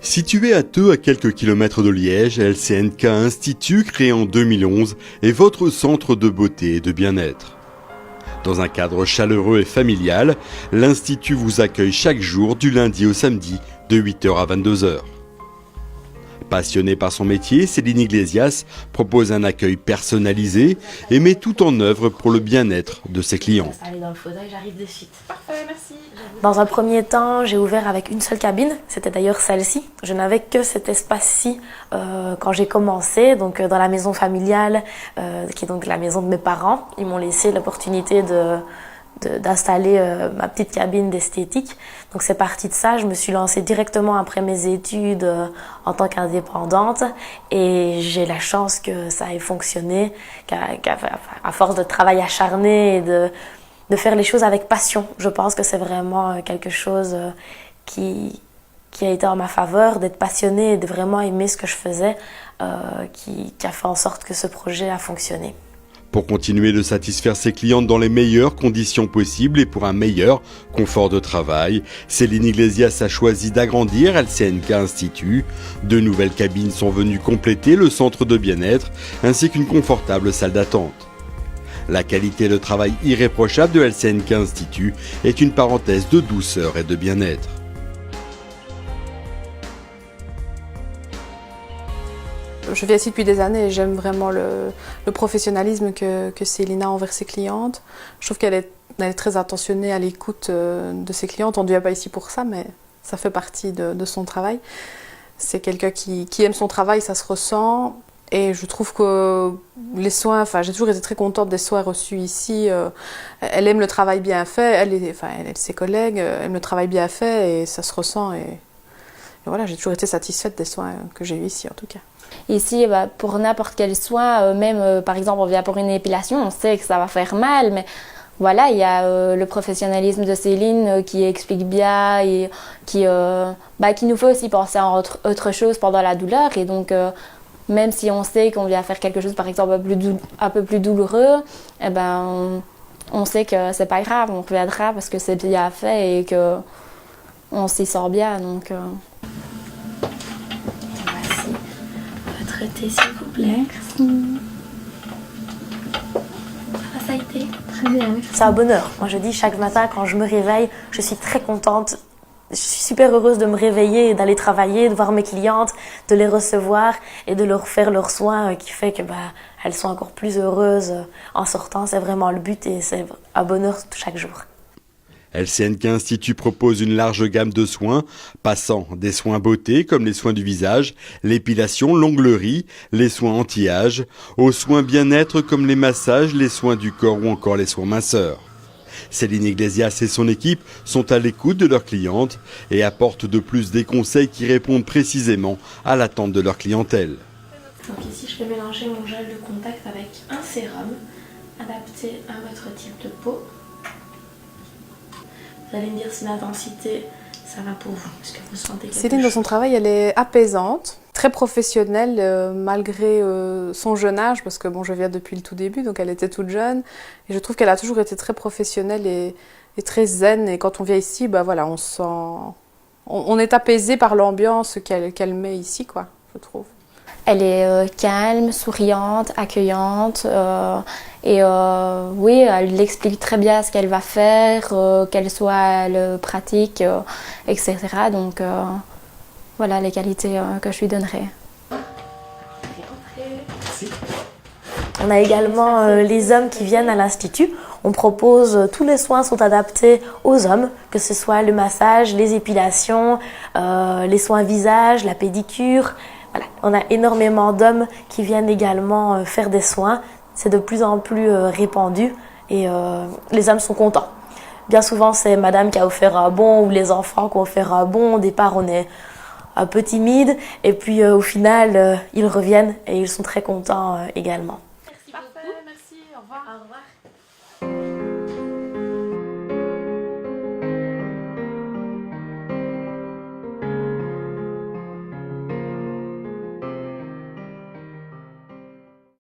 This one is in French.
Situé à Theux, à quelques kilomètres de Liège, LCNK Institut, créé en 2011, est votre centre de beauté et de bien-être. Dans un cadre chaleureux et familial, l'Institut vous accueille chaque jour du lundi au samedi de 8h à 22h. Passionnée par son métier, Céline Iglesias propose un accueil personnalisé et met tout en œuvre pour le bien-être de ses clients. Allez dans le fauteuil, j'arrive de suite. Parfait, merci. Dans un premier temps, j'ai ouvert avec une seule cabine, c'était d'ailleurs celle-ci. Je n'avais que cet espace-ci quand j'ai commencé, donc dans la maison familiale, qui est donc la maison de mes parents. Ils m'ont laissé l'opportunité d'installer ma petite cabine d'esthétique. Donc c'est parti de ça, je me suis lancée directement après mes études en tant qu'indépendante et j'ai la chance que ça ait fonctionné, qu'à force de travail acharné et de faire les choses avec passion. Je pense que c'est vraiment quelque chose qui a été en ma faveur, d'être passionnée et de vraiment aimer ce que je faisais, qui a fait en sorte que ce projet a fonctionné. Pour continuer de satisfaire ses clientes dans les meilleures conditions possibles et pour un meilleur confort de travail, Céline Iglesias a choisi d'agrandir LCNK Institut. De nouvelles cabines sont venues compléter le centre de bien-être ainsi qu'une confortable salle d'attente. La qualité de travail irréprochable de LCNK Institut est une parenthèse de douceur et de bien-être. Je viens ici depuis des années et j'aime vraiment le professionnalisme que Céline a envers ses clientes. Je trouve qu'elle est très attentionnée à l'écoute de ses clientes. On ne vient pas ici pour ça, mais ça fait partie de son travail. C'est quelqu'un qui aime son travail, ça se ressent. Et je trouve que les soins, j'ai toujours été très contente des soins reçus ici. Elle aime le travail bien fait, elle et ses collègues aiment le travail bien fait et ça se ressent. Et voilà, j'ai toujours été satisfaite des soins que j'ai eus ici en tout cas. Ici, pour n'importe quel soin, même par exemple on vient pour une épilation, on sait que ça va faire mal, mais voilà, il y a le professionnalisme de Céline qui explique bien et qui nous fait aussi penser à autre chose pendant la douleur. Et donc, même si on sait qu'on vient faire quelque chose par exemple un peu plus douloureux, on sait que c'est pas grave, on reviendra parce que c'est bien fait et qu'on s'y sort bien. Donc, Thé, s'il vous plaît. Merci. Ça a été Très bien. C'est un bonheur. Moi, je dis chaque matin, quand je me réveille, je suis très contente. Je suis super heureuse de me réveiller et d'aller travailler, de voir mes clientes, de les recevoir et de leur faire leurs soins qui fait que elles sont encore plus heureuses en sortant. C'est vraiment le but et c'est un bonheur chaque jour. LCNK Institut propose une large gamme de soins, passant des soins beauté comme les soins du visage, l'épilation, l'onglerie, les soins anti-âge, aux soins bien-être comme les massages, les soins du corps ou encore les soins minceurs. Céline Iglesias et son équipe sont à l'écoute de leurs clientes et apportent de plus des conseils qui répondent précisément à l'attente de leur clientèle. Donc ici, je vais mélanger mon gel de contact avec un sérum adapté à votre type de peau. Vous allez me dire si l'intensité, ça va pour vous. Est-ce que vous sentez quelque Céline, dans son travail, elle est apaisante, très professionnelle malgré son jeune âge, parce que je viens depuis le tout début, donc elle était toute jeune. Et je trouve qu'elle a toujours été très professionnelle et très zen. Et quand on vient ici, on est apaisé par l'ambiance qu'elle met ici, quoi, je trouve. Elle est calme, souriante, accueillante oui, elle explique très bien ce qu'elle va faire, qu'elle soit pratique, etc. Donc voilà les qualités que je lui donnerai. On a également les hommes qui viennent à l'Institut. On propose, tous les soins sont adaptés aux hommes, que ce soit le massage, les épilations, les soins visage, la pédicure. Voilà. On a énormément d'hommes qui viennent également faire des soins. C'est de plus en plus répandu et les hommes sont contents. Bien souvent, c'est madame qui a offert un bon ou les enfants qui ont offert un bon. Au départ, on est un peu timide et puis au final, ils reviennent et ils sont très contents également. Merci beaucoup. Merci, au revoir. Au revoir.